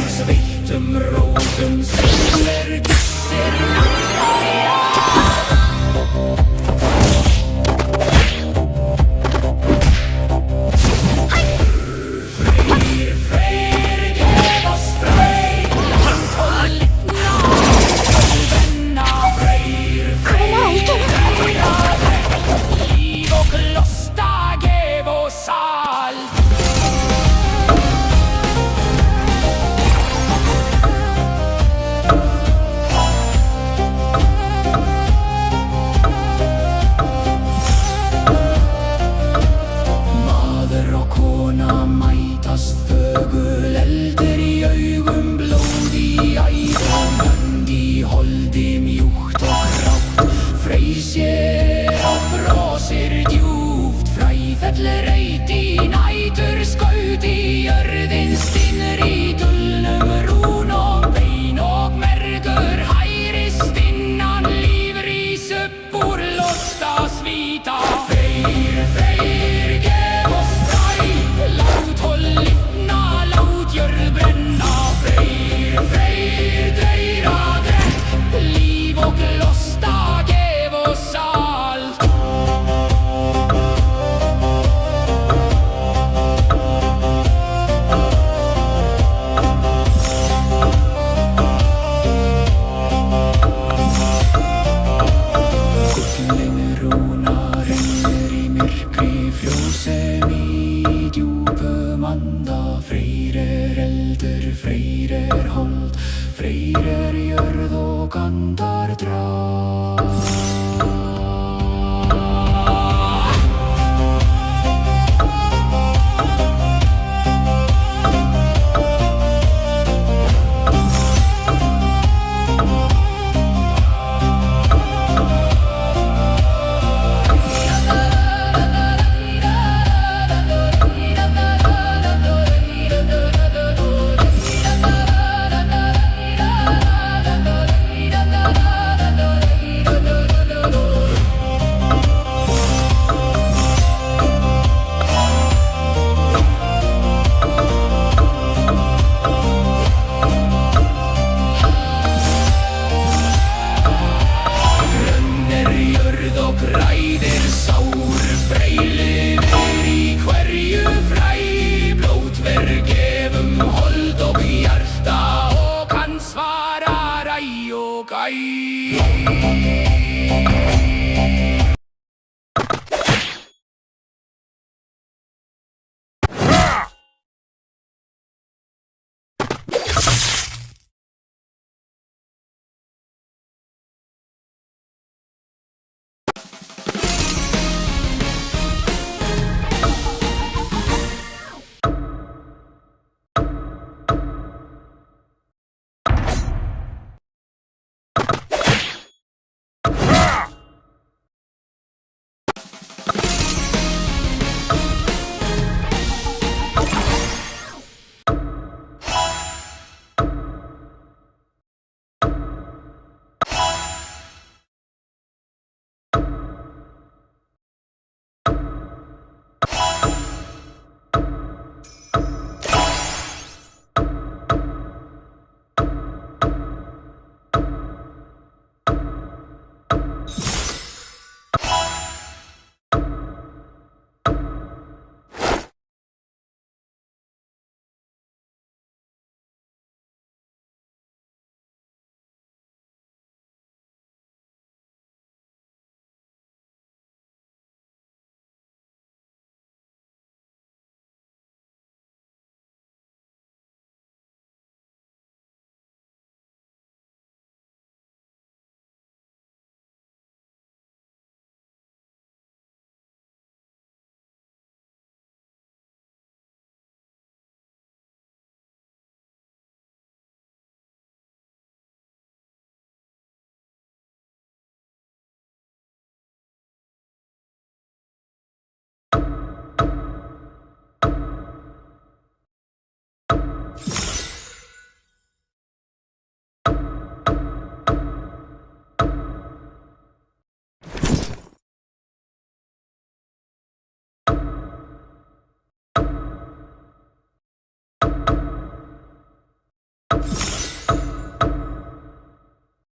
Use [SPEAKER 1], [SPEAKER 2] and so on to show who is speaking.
[SPEAKER 1] Sveittum, rótum, sólir, gissir, náttæja. Freyr, gef oss frey. Langt og litna, venna. Freyr, dreira, liv og klosta, gev oss alt. Fögul eldur í augum, blóð í æðum, hönd í holdi, mjúkt og grátt. Freyr og brosir djúpt, Fræfell reit í nætur, skaut í jörðin, stinnur í dulnum, rún og bein og mergur hærist innan, líf rís upp úr losta svíta. Freyr, gef oss fræ, lát og litna, lát jörð brenna. Freyr, dreira, drekk, líf og losta, gef oss alt. Gullin rúna rennur í myrkri, frjósem í djúpum anda. Freyr eldur, Freyr hold, Freyr jörð og andar drá. Freyrer